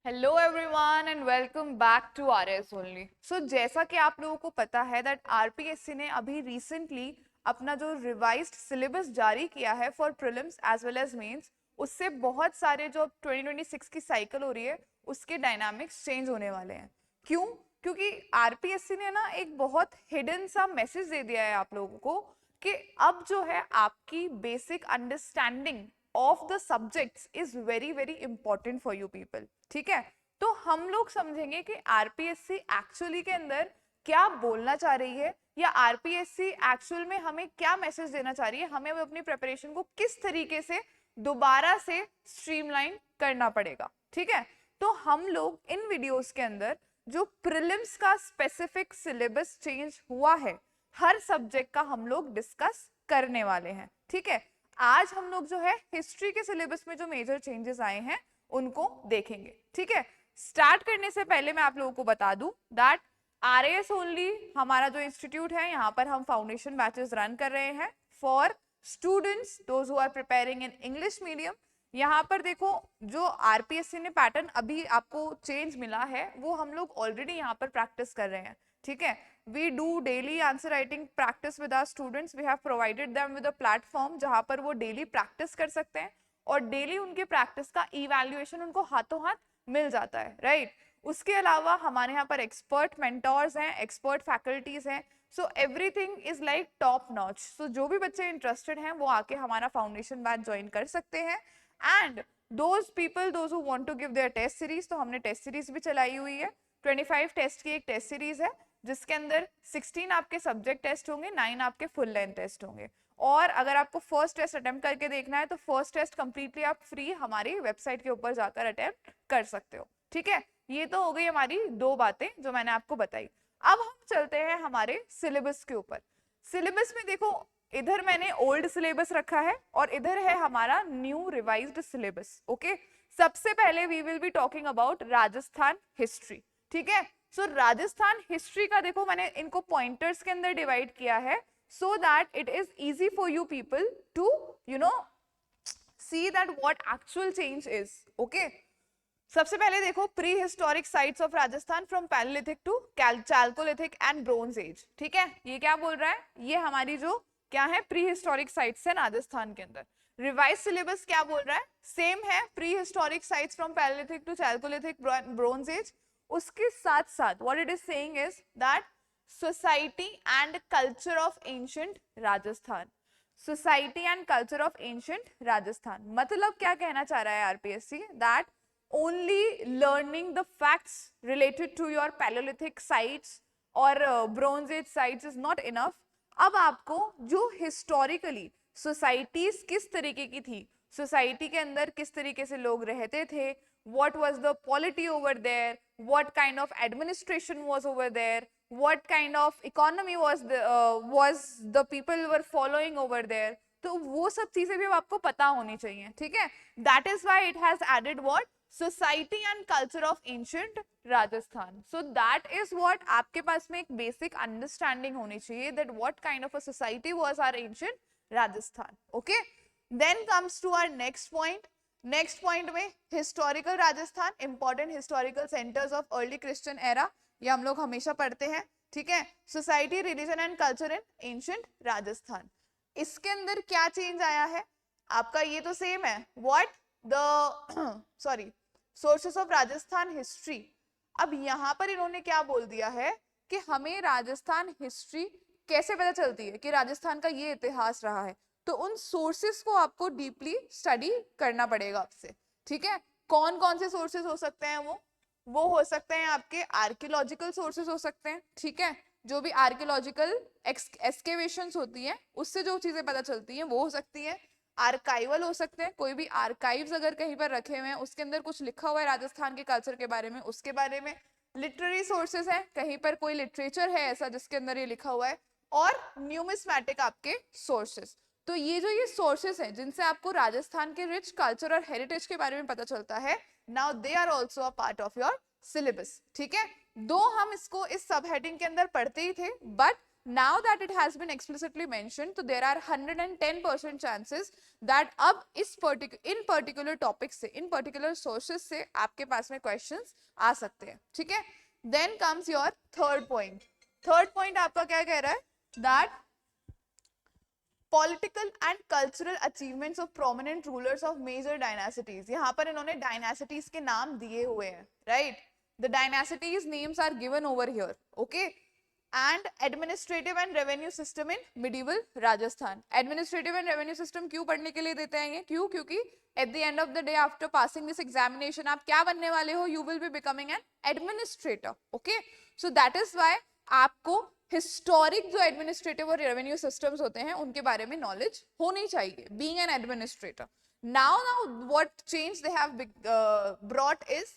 Hello everyone and welcome back to RS only. So जैसा कि आप लोगों को पता है दैट आरपीएससी ने अभी रिसेंटली अपना जो रिवाइज्ड सिलेबस जारी किया है for prelims as well as mains, उससे बहुत सारे जो 2026 की साइकिल हो रही है उसके डायनामिक्स चेंज होने वाले हैं। क्यों? क्योंकि आरपीएससी ने ना एक बहुत हिडन सा मैसेज दे दिया है आप लोगों को कि अब जो है आपकी basic understanding of the subjects is very very important for you people. ठीक है, तो हम लोग समझेंगे कि आरपीएससी एक्चुअली के अंदर क्या बोलना चाह रही है या आरपीएससी एक्चुअल में हमें क्या मैसेज देना चाह रही है, हमें अपनी प्रिपरेशन को किस तरीके से दोबारा से स्ट्रीमलाइन करना पड़ेगा। ठीक है, तो हम लोग इन वीडियोस के अंदर जो प्रीलिम्स का स्पेसिफिक सिलेबस चेंज हुआ है हर सब्जेक्ट का हम लोग डिस्कस करने वाले हैं। ठीक है, आज हम लोग जो है हिस्ट्री के सिलेबस में जो मेजर चेंजेस आए हैं उनको देखेंगे। ठीक है, स्टार्ट करने से पहले मैं आप लोगों को बता दूं दैट आरएएस ओनली हमारा जो इंस्टीट्यूट है यहाँ पर हम फाउंडेशन बैचेस रन कर रहे हैं for students those who are preparing in English medium. यहाँ पर देखो जो आरपीएससी ने पैटर्न अभी आपको चेंज मिला है वो हम लोग ऑलरेडी यहाँ पर प्रैक्टिस कर रहे हैं। ठीक है, we do daily answer writing practice with our students. We have provided them with a platform जहाँ पर वो daily practice कर सकते हैं और डेली उनके प्रैक्टिस का इवैल्यूएशन उनको हाथों हाथ मिल जाता है। राइट, उसके अलावा हमारे यहाँ पर एक्सपर्ट मेंटोर्स हैं, एक्सपर्ट फैकल्टीज हैं, so everything is like top notch. So जो भी बच्चे इंटरेस्टेड हैं वो आके हमारा फाउंडेशन बैच ज्वाइन कर सकते हैं। And those people those who want to give their test series, तो हमने टेस्ट सीरीज भी चलाई हुई है। 25 टेस्ट की एक टेस्ट सीरीज है जिसके अंदर 16 आपके सब्जेक्ट टेस्ट होंगे, 9 आपके फुल लेंथ टेस्ट होंगे। और अगर आपको फर्स्ट टेस्ट अटेम्प्ट करके देखना है तो फर्स्ट टेस्ट कंप्लीटली आप फ्री हमारी वेबसाइट के ऊपर जाकर अटेम्प्ट कर सकते हो। ठीक है, ये तो हो गई हमारी दो बातें जो मैंने आपको बताई। अब हम चलते हैं हमारे सिलेबस के ऊपर। सिलेबस में देखो इधर मैंने ओल्ड सिलेबस रखा है और इधर है हमारा न्यू रिवाइज्ड सिलेबस। ओके, सबसे पहले we will be talking about Rajasthan history. ठीक है, सो राजस्थान हिस्ट्री का देखो मैंने इनको पॉइंटर्स के अंदर डिवाइड किया है so that it is easy for you people to see that what actual change is. Okay, सबसे पहले देखो pre historic sites of Rajasthan from palaeolithic to chalcolithic and bronze age. ठीक है, ये क्या बोल रहा है, ये हमारी जो क्या है प्री हिस्टोरिक साइट्स है राजस्थान के अंदर। रिवाइज सिलेबस क्या बोल रहा है, सेम है, pre historic sites from palaeolithic to chalcolithic bronze age. उसके साथ साथ what it is saying is that society and culture of ancient Rajasthan. Society and culture of ancient Rajasthan मतलब क्या कहना चाह रहा है RPSC, that only learning the facts related to your palaeolithic sites और bronze age sites is not enough. अब आपको जो हिस्टोरिकली सोसाइटीज किस तरीके की थी, सोसाइटी के अंदर किस तरीके से लोग रहते थे, what was the polity over there, what kind of administration was over there, what kind of economy was the people were following over there, तो वो सब चीजें भी आपको पता होनी चाहिए। ठीक है, that is why it has added what society and culture of ancient Rajasthan. so that is what आपके पास में एक basic understanding होनी चाहिए that what kind of a society was our ancient Rajasthan. okay, then comes to our next point। Next point में historical Rajasthan, important historical centres of early Christian era, ये हम लोग हमेशा पढ़ते हैं। ठीक है, society religion and culture in ancient Rajasthan. इसके अंदर क्या चेंज आया है आपका, ये तो सेम है, what the sorry sources of Rajasthan history. अब यहाँ पर इन्होंने क्या बोल दिया है कि हमें राजस्थान हिस्ट्री कैसे पता चलती है कि राजस्थान का ये इतिहास रहा है, तो उन सोर्सेस को आपको डीपली स्टडी करना पड़ेगा आपसे। ठीक है, कौन कौन से सोर्सेस हो सकते हैं, वो हो सकते हैं आपके आर्कियोलॉजिकल सोर्सेस हो सकते हैं। ठीक है, जो भी आर्कियोलॉजिकल एक्सकेवेशंस होती हैं उससे जो चीजें पता चलती हैं वो हो सकती है। आर्काइवल हो सकते हैं, कोई भी आर्काइव्स अगर कहीं पर रखे हुए हैं उसके अंदर कुछ लिखा हुआ है राजस्थान के कल्चर के बारे में, उसके बारे में। लिटरेरी सोर्सेस है, कहीं पर कोई लिटरेचर है ऐसा जिसके अंदर ये लिखा हुआ है। और न्यूमिस्मैटिक आपके सोर्सेस। तो ये जो ये सोर्सेस हैं जिनसे आपको राजस्थान के रिच कल्चर और हेरिटेज के बारे में पता चलता है, now they are also a part of your syllabus. ठीक है, दो हम इसको इस सब हेडिंग के अंदर पढ़ते ही थे, but now that it has been explicitly mentioned, तो there are 110% chances that अब इस इन particular topics से, इन particular sources से आपके पास में questions आ सकते हैं, ठीक है. Then comes your third point. Third point आपका क्या कह रहा है? That political and cultural achievements of prominent rulers of major dynasties. यहाँ पर इन्होंने डायनासिटीज के नाम दिए हुए हैं, right. The dynasties names are given over here, okay. And administrative and revenue system in medieval Rajasthan. Administrative and revenue system क्यों पढ़ने के लिए देते हैं ये? क्यों? क्योंकि at the end of the day after passing this examination आप क्या बनने वाले हो? You will be becoming an administrator, okay. So that is why आपको हिस्टोरिक जो एडमिनिस्ट्रेटिव और रेवेन्यू सिस्टम्स होते हैं उनके बारे में नॉलेज होनी चाहिए, being an administrator. now what change they have brought is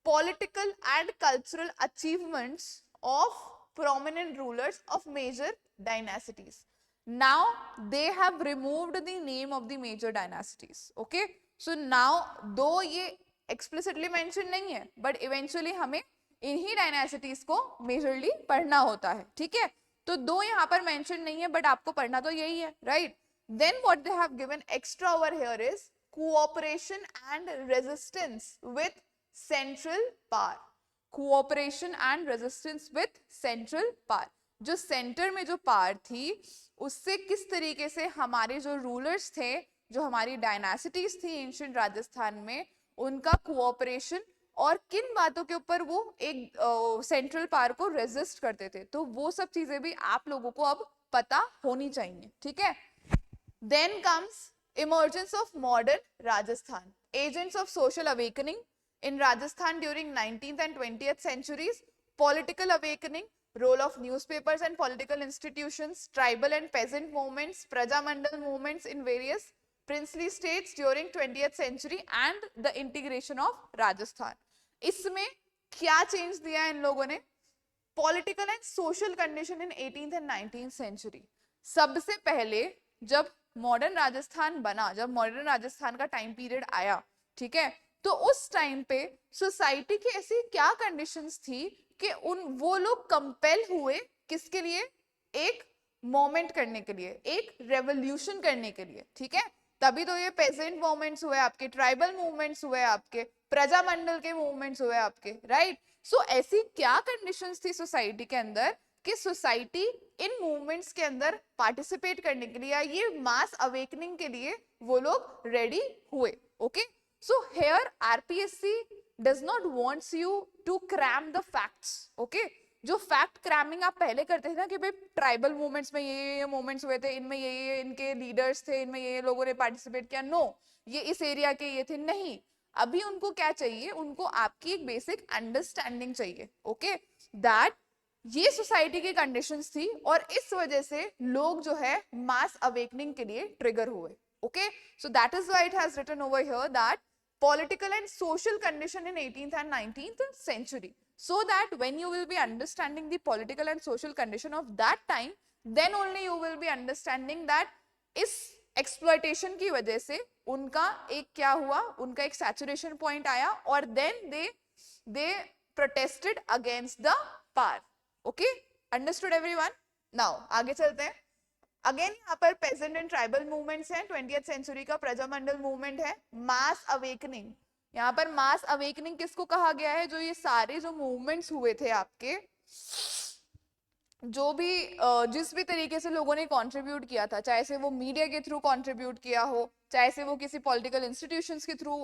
political and cultural achievements of prominent rulers of major dynasties. Now they have removed the name of the major dynasties, okay. So now though ये explicitly mentioned नहीं है, but eventually हमें इन्हीं डायनासिटीज को majorly पढ़ना होता है, ठीक है. तो दो यहाँ पर मेंशन नहीं है, बट आपको पढ़ना तो यही है, right. Then what they have given extra over here is cooperation and resistance with central power. Cooperation and resistance with central power. जो सेंटर में जो पावर थी उससे किस तरीके से हमारे जो रूलर्स थे, जो हमारी डायनासिटीज थी एंशिएंट राजस्थान में, उनका कोऑपरेशन और किन बातों के ऊपर वो एक सेंट्रल पावर को रेजिस्ट करते थे. तो वो सब चीजें भी आप लोगों को अब पता होनी चाहिए, ठीक है. Then comes emergence of modern Rajasthan. Agents of social awakening in Rajasthan during 19th and 20th centuries. Political awakening, role of newspapers and political institutions, tribal and peasant movements, Prajamandal movements in various princely states during 20th century and the integration of Rajasthan. इसमें क्या change दिया है इन लोगों ने? Political and social condition in 18th and 19th century. सबसे पहले जब modern Rajasthan बना, जब मॉडर्न राजस्थान का टाइम पीरियड आया, ठीक है, तो उस टाइम पे सोसाइटी की ऐसी क्या कंडीशंस थी कि वो लोग कंपेल हुए किसके लिए? एक मोमेंट करने के लिए, एक रेवोल्यूशन करने के लिए, ठीक है. तभी तो ये पेजेंट मूवमेंट्स हुए आपके, ट्राइबल मूवमेंट्स हुए आपके, प्रजामंडल के मूवमेंट्स हुए आपके, राइट. सो ऐसी क्या कंडीशंस थी सोसाइटी के अंदर कि सोसाइटी इन मूवमेंट्स के अंदर पार्टिसिपेट करने के लिए या ये मास अवेकनिंग के लिए वो लोग रेडी हुए, okay. So here RPSC does not wants you to cram the facts, okay. जो फैक्ट क्रैमिंग आप पहले करते थे ना कि भाई ट्राइबल मूवमेंट्स में ये मूवमेंट्स हुए थे, इनमें ये इनके लीडर्स थे, इनमें ये लोगों ने पार्टिसिपेट किया, नो ये इस एरिया के ये थे, नहीं. अभी उनको क्या चाहिए? उनको आपकी एक बेसिक अंडरस्टैंडिंग चाहिए, ओके, दैट ये सोसाइटी की कंडीशंस थी और इस वजह से लोग जो है मास अवेकनिंग के लिए ट्रिगर हुए, okay. So that is why it has written over here that political and social condition in 18th and 19th century, so that when you will be understanding the political and social condition of that time, then only you will be understanding that इस exploitation की वजह से उनका एक क्या हुआ, उनका एक saturation point आया और then they protested against the power, okay. Understood everyone? now आगे चलते हैं. अगेन यहाँ पर पेजेंट एंड ट्राइबल मूवमेंट्स हैं. 20th सेंचुरी का प्रजामंडल मूवमेंट है. मास अवेकनिंग, यहाँ पर मास अवेकनिंग किसको कहा गया है? जो ये सारे जो मूवमेंट्स हुए थे आपके, जो भी जिस भी तरीके से लोगों ने कंट्रीब्यूट किया था, चाहे से वो मीडिया के थ्रू कंट्रीब्यूट किया हो, चाहे से वो किसी पॉलिटिकल इंस्टीट्यूशंस के थ्रू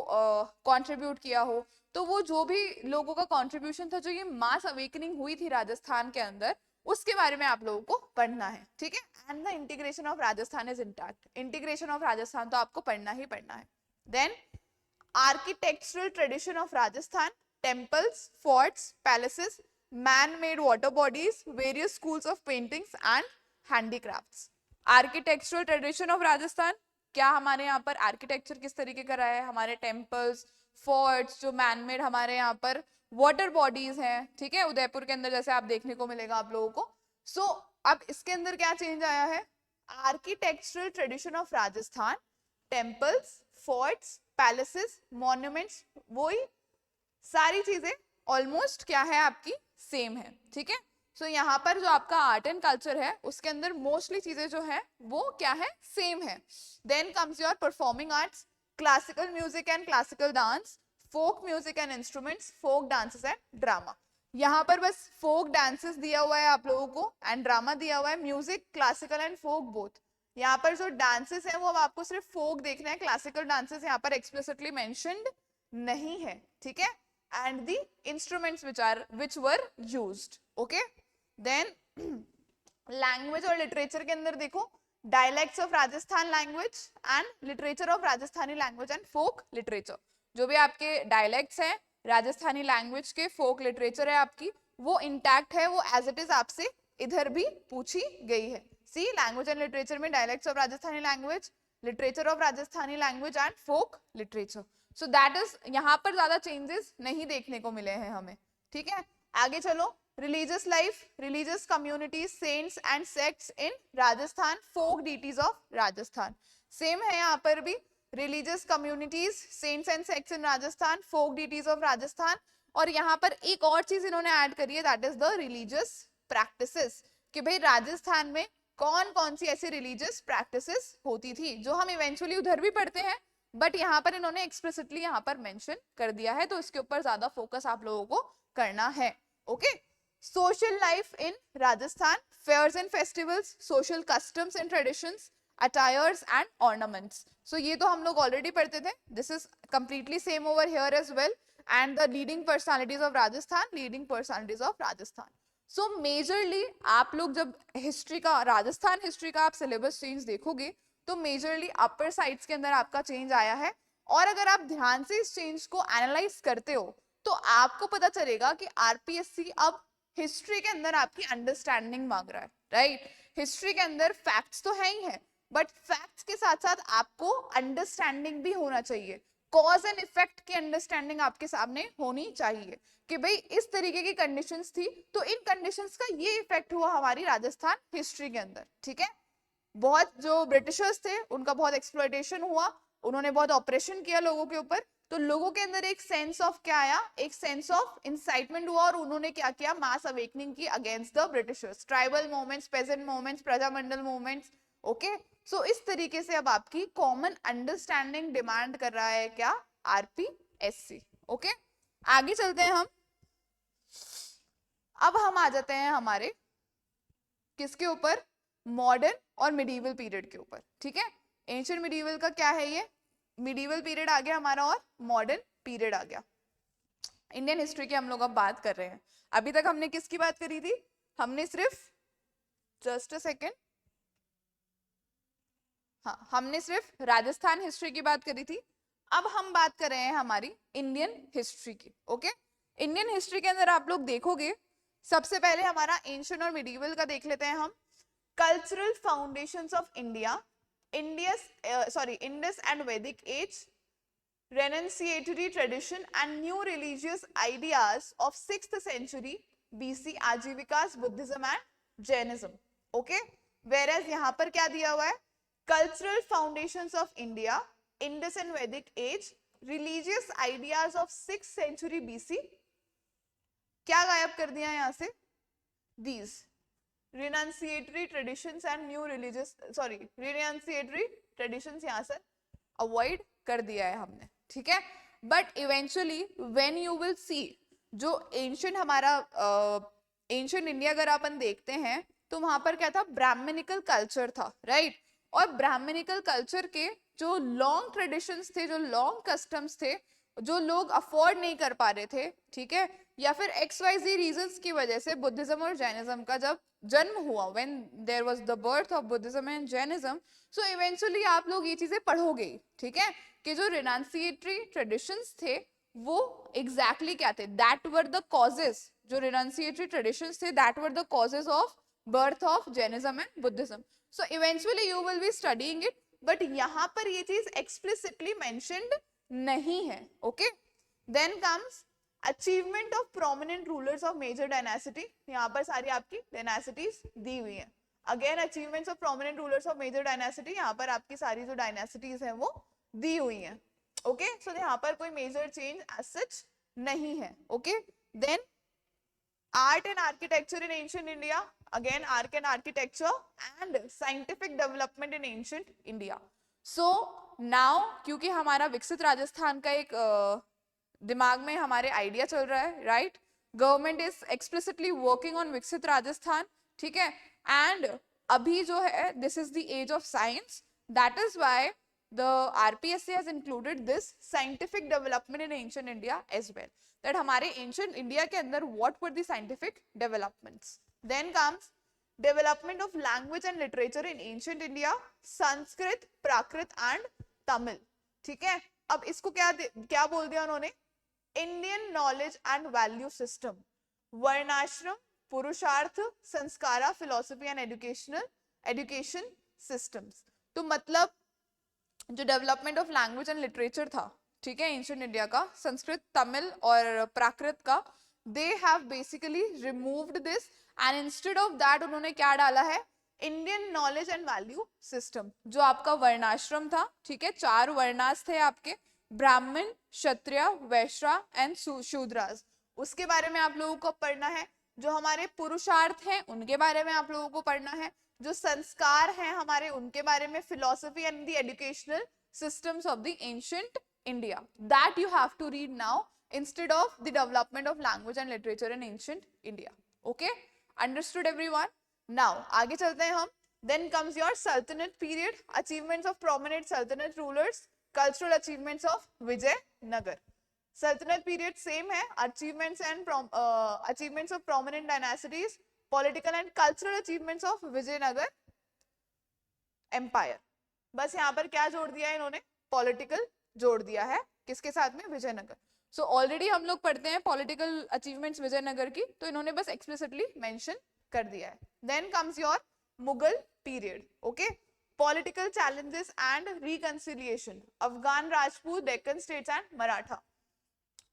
कंट्रीब्यूट किया हो, तो वो जो भी लोगों का कंट्रीब्यूशन था, जो ये मास अवेकनिंग हुई थी राजस्थान के अंदर, उसके बारे में आप लोगों को पढ़ना है, ठीक है. And the integration of Rajasthan is intact. Integration of Rajasthan तो आपको पढ़ना ही पढ़ना है. Then architectural tradition of Rajasthan, temples, forts, palaces, man-made water bodies, various schools of paintings and handicrafts. Architectural tradition of Rajasthan, क्या हमारे यहाँ पर आर्किटेक्चर किस तरीके का रहा है? हमारे टेम्पल्स, फोर्ट्स, जो मैनमेड हमारे यहाँ पर वाटर बॉडीज हैं, ठीक है, उदयपुर के अंदर जैसे आप देखने को मिलेगा आप लोगों को. सो अब इसके अंदर क्या चेंज आया है? Architectural tradition of Rajasthan, temples, forts, palaces, monuments, वही सारी चीजें ऑलमोस्ट क्या है आपकी सेम है, ठीक है. सो यहाँ पर जो आपका आर्ट एंड कल्चर है उसके अंदर मोस्टली चीजें जो है वो क्या है, सेम है. Then comes your performing arts, classical music and classical dance, folk music and instruments, folk dances and drama. यहाँ पर बस फोक डांसेस दिया हुआ है आप लोगों को एंड ड्रामा दिया हुआ है, music classical and folk both. यहाँ पर जो डांसेस है वो अब आपको सिर्फ फोक देखना है, क्लासिकल डांसेस यहाँ पर एक्सप्लिसिटली मेंशन्ड नहीं है, ठीक है. And the instruments which were used. Okay. Then language और लिटरेचर के अंदर देखो, dialects of Rajasthan language and literature of Rajasthani language and folk literature. जो भी आपके डायलेक्ट्स हैं राजस्थानी लैंग्वेज के, फोक लिटरेचर है आपकी, वो इंटैक्ट है, वो एज इट इज आपसे इधर भी पूछी गई है. सी लैंग्वेज एंड लिटरेचर में dialects of Rajasthani language, literature of Rajasthani language and folk literature. So that is, यहाँ पर ज्यादा चेंजेस नहीं देखने को मिले हैं हमें, ठीक है. आगे चलो, religious life, religious communities, saints and sects in Rajasthan, folk deities of Rajasthan. Same है यहाँ पर भी, religious communities, saints and sects in Rajasthan, folk deities of Rajasthan. और यहाँ पर एक और चीज इन्होंने ऐड करी है, that is the religious practices, कि भाई राजस्थान में कौन कौन सी ऐसी रिलीजियस प्रैक्टिसेस होती थी, जो हम इवेंचुअली उधर भी पढ़ते हैं, बट यहाँ पर इन्होंने एक्सप्लिसिटली यहाँ पर मेंशन कर दिया है, तो इसके ऊपर ज्यादा फोकस आप लोगों को करना है. Okay. Social life in Rajasthan, fairs and festivals, social customs and traditions, attires and ornaments. So ये तो हम लोग ऑलरेडी पढ़ते थे, this is completely same over here as well. And the leading personalities of Rajasthan, leading personalities of Rajasthan. So majorly आप लोग जब history का, राजस्थान हिस्ट्री का आप सिलेबस चेंज देखोगे तो मेजरली अपर साइड्स के अंदर आपका चेंज आया है. और अगर आप ध्यान से इस चेंज को एनालाइज करते हो तो आपको पता चलेगा कि आरपीएससी अब हिस्ट्री के अंदर आपकी अंडरस्टैंडिंग मांग रहा है, राइट. हिस्ट्री के अंदर फैक्ट्स तो है ही है, बट फैक्ट्स के साथ साथ आपको अंडरस्टैंडिंग भी होना चाहिए, कॉज एंड इफेक्ट की अंडरस्टैंडिंग आपके सामने होनी चाहिए, कि भाई इस तरीके की कंडीशंस थी तो इन कंडीशंस का ये इफेक्ट हुआ हमारी राजस्थान हिस्ट्री के अंदर, ठीक है. बहुत जो ब्रिटिशर्स थे उनका बहुत एक्सप्लॉयटेशन हुआ, उन्होंने बहुत ऑपरेशन किया लोगों के ऊपर, तो लोगों के अंदर एक सेंस ऑफ क्या आया, एक सेंस ऑफ इंसाइटमेंट हुआ, और उन्होंने क्या किया, मास अवेकनिंग की against the britishers, tribal movements, peasant movements, Prajamandal movements. Okay. So इस तरीके से अब आपकी कॉमन अंडरस्टैंडिंग डिमांड कर रहा है क्या, आरपीएससी. ओके. आगे चलते हैं हम. अब हम आ जाते हैं हमारे किसके ऊपर, मॉडर्न और मिडीवल पीरियड के ऊपर, ठीक है. एंशिएंट मिडीवल का क्या है, ये मिडीवल पीरियड आ गया हमारा और मॉडर्न पीरियड आ गया. इंडियन हिस्ट्री की हम लोग अब बात कर रहे हैं. अभी तक हमने किसकी बात करी थी, हमने सिर्फ, जस्ट अ सेकेंड, हाँ, हमने सिर्फ राजस्थान हिस्ट्री की बात करी थी. अब हम बात कर रहे हैं हमारी इंडियन हिस्ट्री की. ओके. इंडियन हिस्ट्री के अंदर आप लोग देखोगे, सबसे पहले हमारा एंशिएंट और मिडीवल का देख लेते हैं हम. Cultural foundations of India, Indus and Vedic age, renunciatory tradition and new religious ideas of 6th century BC, Ajivikas, Buddhism and Jainism. Okay. whereas यहाँ पर क्या दिया हुआ है, cultural foundations of India, Indus and Vedic age, religious ideas of 6th century BC. क्या गायब कर दिया यहाँ से, these renunciatory traditions and new religious, renunciatory traditions यहाँ से अवॉइड कर दिया है हमने, ठीक है. But eventually when you will see, जो एंशिएंट हमारा एंशिएंट इंडिया अगर अपन देखते हैं तो वहां पर क्या था, ब्राह्मणिकल कल्चर था, राइट. और ब्राह्मणिकल कल्चर के जो लॉन्ग ट्रेडिशंस थे, जो लॉन्ग कस्टम्स थे, जो लोग अफोर्ड नहीं कर पा रहे थे, ठीक है, या फिर XYZ रीजंस की वजह से बुद्धिज्म और जैनिज्म का जब जन्म हुआ, when there was the birth of Buddhism and Jainism, so eventually आप लोग ये चीजें पढ़ोगे, ठीक है, कि जो renunciatory traditions थे वो exactly क्या थे, that were the causes, जो renunciatory traditions थे that were the causes of birth of Jainism and Buddhism. So eventually you will be studying it, but यहाँ पर ये चीज explicitly mentioned नहीं है. Okay. Then comes achievement of prominent rulers of major dynasty. यहाँ पर सारी आपकी डायनेसिटीज दी हुई हैं. Again achievements of prominent rulers of major dynasty, यहाँ पर आपकी सारी जो डायनेसिटीज हैं वो दी हुई हैं. ओके. सो यहाँ पर कोई मेजर चेंज एज सच नहीं है. Okay. Then art and architecture in ancient India, again art and architecture and scientific development in ancient India. So now क्योंकि हमारा विकसित राजस्थान का एक दिमाग में हमारे आइडिया चल रहा है, right, government is explicitly working on विकसित राजस्थान, ठीक है, एंड अभी जो है this is the age of science, that is why the RPSC has included this scientific development in ancient India as well. That हमारे ancient India के अंदर what were the scientific developments. Then comes development of language and literature in ancient India, Sanskrit, Prakrit and Tamil. ठीक है, अब इसको क्या बोल दिया उन्होंने, Indian knowledge and value system, वर्णाश्रम, पुरुषार्थ, संस्कारा, philosophy and education systems. तो मतलब जो development of language and literature था, ठीक है, एंशिएंट इंडिया का, संस्कृत, तमिल और प्राकृत का, they have basically removed this and instead of that उन्होंने क्या डाला है, Indian knowledge and value system, जो आपका वर्णाश्रम था, ठीक है, 4 वर्णास थे आपके, ब्राह्मण, क्षत्रिय, वैश्य एंड शूद्रास, उसके बारे में आप लोगों को पढ़ना है। जो हमारे पुरुषार्थ हैं उनके बारे में आप लोगों को पढ़ना है, जो संस्कार हैं हमारे उनके बारे में, philosophy and the educational systems of the ancient India, that you have to read now instead of the development of language and literature in ancient India. Okay, understood everyone? Now आगे चलते हैं हम। Then comes your Sultanat period, achievements of prominent Sultanat rulers, cultural achievements of Vijayanagar. Sultanat period same है, achievements and achievements of prominent dynasties, political and cultural achievements of Vijayanagar empire. बस यहाँ पर क्या जोड़ दिया है इन्होंने, पॉलिटिकल जोड़ दिया है, किसके साथ में, विजयनगर। सो ऑलरेडी हम लोग पढ़ते हैं पॉलिटिकल अचीवमेंट्स विजयनगर की, तो इन्होंने बस एक्सप्लिसिटली मेंशन कर दिया है। Then comes your Mughal period, okay, political challenges and reconciliation, Afghan, Rajput, Deccan states and Maratha.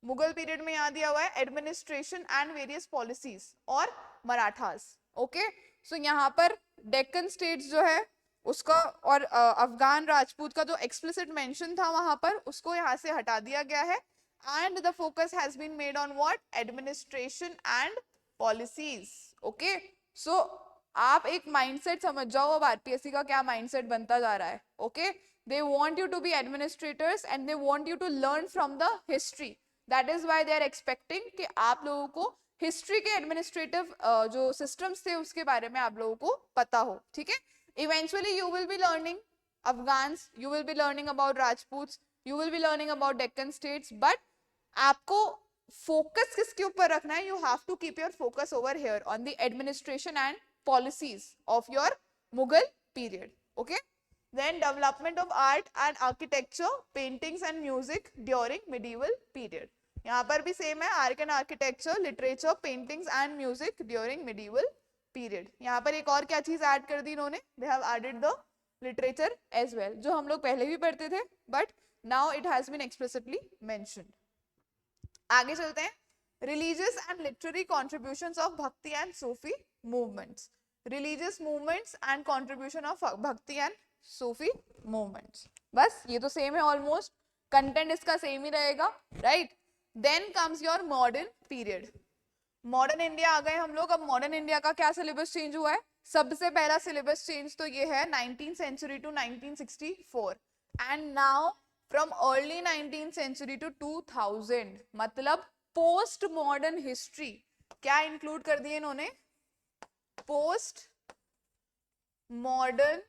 Mughal period में यहाँ दिया हुआ है एडमिनिस्ट्रेशन एंड वेरियस पॉलिसीज और मराठास। ओके, सो यहाँ पर डेक्कन स्टेट्स जो है उसका और अफगान राजपूत का जो एक्सप्लिसिट मेंशन था वहां पर, उसको यहाँ से हटा दिया गया है, and the focus has been made on what, administration and policies. Okay, so आप एक माइंडसेट समझ जाओ अब आरपीएससी का क्या माइंडसेट बनता जा रहा है। Okay, they want you to be administrators and they want you to learn from the history, that is why they are expecting कि आप लोगों को हिस्ट्री के एडमिनिस्ट्रेटिव जो सिस्टम्स थे उसके बारे में आप लोगों को पता हो, ठीक है। Eventually you will be learning Afghans, you will be learning about Rajputs, you will be learning about Deccan states, but आपको फोकस किसके ऊपर रखना है, you have to keep your focus over here on the administration and policies of your Mughal period. Okay, then development of art and architecture, paintings and music during medieval period. यहाँ पर भी same है, art and architecture, literature, paintings and music during medieval period. यहाँ पर एक और क्या चीज ऐड कर दी इन्होंने, they have added the literature as well, जो हम लोग पहले भी पढ़ते थे, but now it has been explicitly mentioned. आगे चलते हैं, religious and literary contributions of Bhakti and Sufi movements. Religious movements and contribution of Bhakti and Sufi movements, बस ये तो सेम है, ऑलमोस्ट कंटेंट इसका सेम ही रहेगा, right. Then comes your modern period, modern India आ गए हम लोग। अब मॉडर्न इंडिया का क्या सिलेबस चेंज हुआ है, सबसे पहला सिलेबस चेंज तो ये है 19th century to 1964, and now from early 19th century to 2000, मतलब पोस्ट मॉडर्न हिस्ट्री क्या इंक्लूड कर दिए इन्होंने, पोस्ट मॉडर्न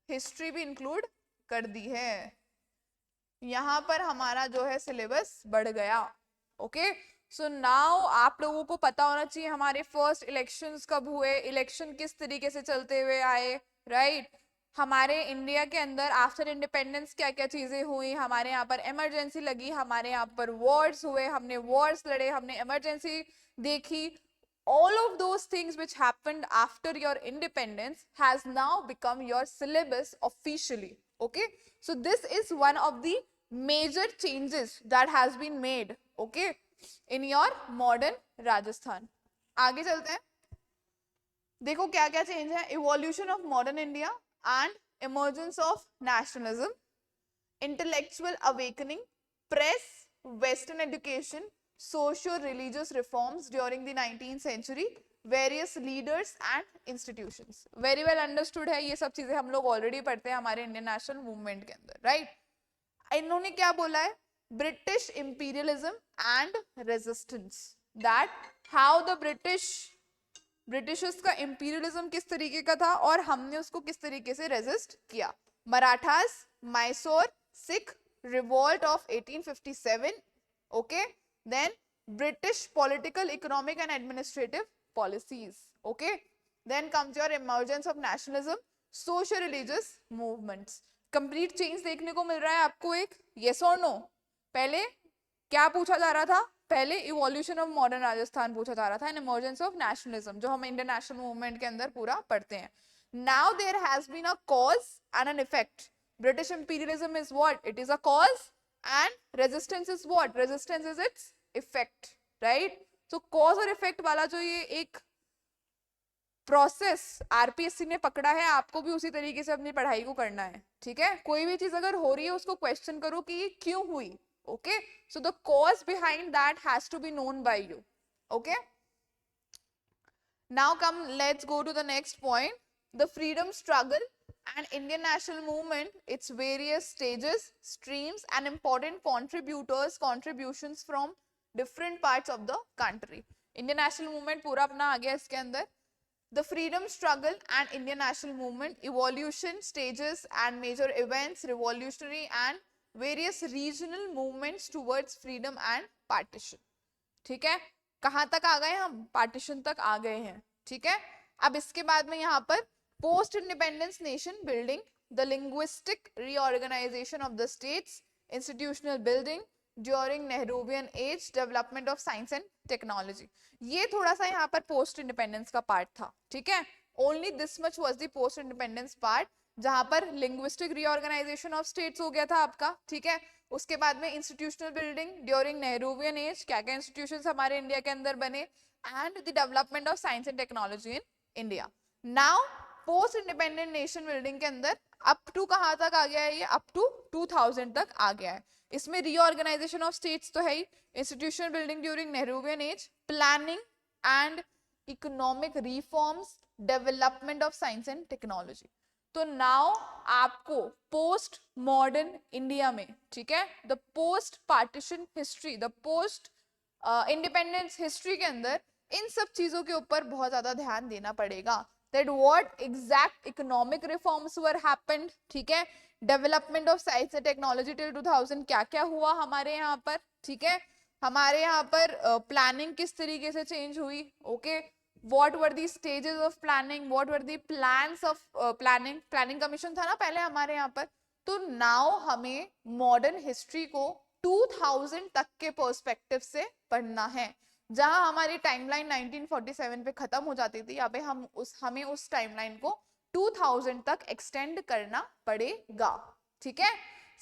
हिस्ट्री भी इंक्लूड कर दी है। यहां पर हमारा जो है सिलेबस बढ़ गया। ओके, सो नाउ आप लोगों को पता होना चाहिए हमारे फर्स्ट इलेक्शंस कब हुए, इलेक्शन किस तरीके से चलते हुए आए, राइट। हमारे इंडिया के अंदर आफ्टर इंडिपेंडेंस क्या क्या चीजें हुई, हमारे यहाँ पर इमरजेंसी लगी, हमारे यहाँ पर वॉर्स हुए, हमने वॉर्स लड़े, हमने इमरजेंसी देखी। All of those things which happened after your independence has now become your syllabus officially. Okay, so this is one of the major changes that has been made, okay, in your modern Rajasthan. आगे चलते हैं, देखो क्या क्या change है, evolution of modern India and emergence of nationalism, intellectual awakening, press, western education, socio-religious reforms during the 19th century, various leaders and institutions. Very well understood है, ये सब चीजें हम लोग ऑलरेडी पढ़ते हैं हमारे इंडियन नेशनल मूवमेंट के अंदर, राइट? इन्होंने क्या बोला है? British imperialism and resistance, that how the Britishers का इंपीरियलिज्म किस तरीके का था और हमने उसको किस तरीके से रेजिस्ट किया. Marathas, Mysore Sikh revolt of 1857, okay, then British political, economic and administrative policies, okay, then comes your emergence of nationalism, social religious movements. complete change देखने को मिल रहा है आपको एक, yes or no? पहले क्या पूछा जा रहा था? पहले इवोल्यूशन ऑफ मॉडर्न राजस्थान पूछा जा रहा था, एंड इमर्जेंस ऑफ नेशनलिज्म, जो हम इंडियन नेशनल मूवमेंट के अंदर पूरा पढ़ते हैं. Now there has been a cause and an effect. British imperialism is what? It is a cause, and resistance is what? Resistance is its effect, right? So cause और effect वाला जो ये एक प्रोसेस आरपीएससी ने पकड़ा है, आपको भी उसी तरीके से अपनी पढ़ाई को करना है, ठीक है? कोई भी चीज अगर हो रही है उसको क्वेश्चन करो कि ये क्यों हुई, okay? So the cause behind that has to be known by you, okay? Now let's go to the next point. The freedom struggle and Indian national movement, its various stages, streams and important contributions from different parts of the country. Indian national movement पूरा अपना आ गया इसके अंदर. The freedom struggle and Indian national movement, evolution, stages and major events, revolutionary and various regional movements towards freedom and partition. ठीक है, कहाँ तक आ गए हम? पार्टीशन तक आ गए हैं, ठीक है? अब इसके बाद में यहाँ पर post independence nation building, the linguistic reorganization of the states, institutional building during Nehruvian age, development of science and technology. ये थोड़ा सा यहाँ पर post independence का part था, ठीक है? Only this much was the post independence part, जहाँ पर linguistic reorganization of states हो गया था आपका, ठीक है? उसके बाद में institutional building during Nehruvian age, क्या क्या institutions हमारे इंडिया के अंदर बने, and the development of science and technology in India. Now post independent nation building के अंदर अप टू कहां तक आ गया है? ये अप टू 2000 तक आ गया है. इसमें रीऑर्गेनाइजेशन ऑफ स्टेट्स तो है ही, institutional building during Nehruvian age, planning and economic reforms, development of science and technology. तो नाउ आपको पोस्ट मॉडर्न इंडिया में, ठीक है, the post partition history, the post independence history के अंदर इन सब चीजों के ऊपर बहुत ज्यादा ध्यान देना पड़ेगा. That what exact economic reforms were happened, ठीक है, development of science and technology till 2000 क्या क्या हुआ हमारे यहाँ पर, ठीक है, हमारे यहाँ पर planning किस तरीके से change हुई, okay, what were the stages of planning, what were the plans of planning commission था ना पहले हमारे यहाँ पर. तो now हमें modern history को 2000 तक के perspective से पढ़ना है. जहां हमारी टाइमलाइन 1947 पे खत्म हो जाती थी, यहाँ पे हमें उस टाइमलाइन को 2000 तक एक्सटेंड करना पड़ेगा, ठीक है?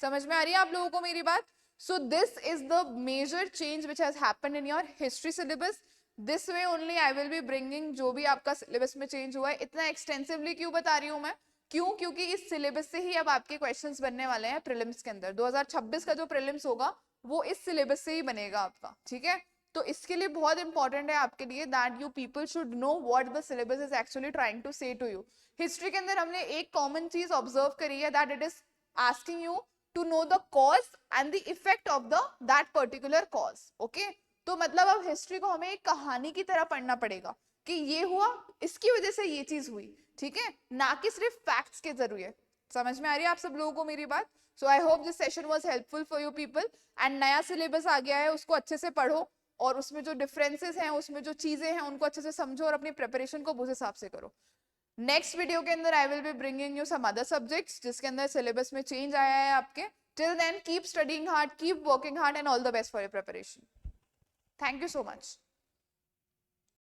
समझ में आ रही है आप लोगों को मेरी बात? So this is the major change which has happened in your history syllabus. This way only I will be bringing जो भी आपका सिलेबस में चेंज हुआ है. इतना एक्सटेंसिवली क्यों बता रही हूँ मैं? क्यों? क्योंकि इस सिलेबस से ही अब आपके क्वेश्चंस बनने वाले हैं प्रीलिम्स के अंदर. 2026 का जो प्रीलिम्स होगा वो इस सिलेबस से ही बनेगा आपका, ठीक है? तो इसके लिए बहुत इंपॉर्टेंट है आपके लिए that you people should know what the syllabus is actually trying to say to you. History के अंदर हमने एक कॉमन चीज ऑब्जर्व करी है that it is asking you to know the cause and the effect of the that particular cause, okay? तो मतलब अब हिस्ट्री को हमें एक कहानी की तरह पढ़ना पड़ेगा कि ये हुआ, इसकी वजह से ये चीज हुई, ठीक है, ना कि सिर्फ फैक्ट्स के जरिए. समझ में आ रही है आप सब लोगों को मेरी बात? So I hope this session was helpful for you people. And नया सिलेबस आ गया है, उसको अच्छे से पढ़ो और उसमें जो डिफरेंसेस हैं, उसमें जो चीजें हैं उनको अच्छे से समझो और अपनी प्रिपरेशन को उस हिसाब से करो. नेक्स्ट वीडियो के अंदर I will be bringing you some other subjects जिसके अंदर सिलेबस में चेंज आया है आपके. Till then keep studying hard, keep working hard and all the best for your preparation. Thank you so much.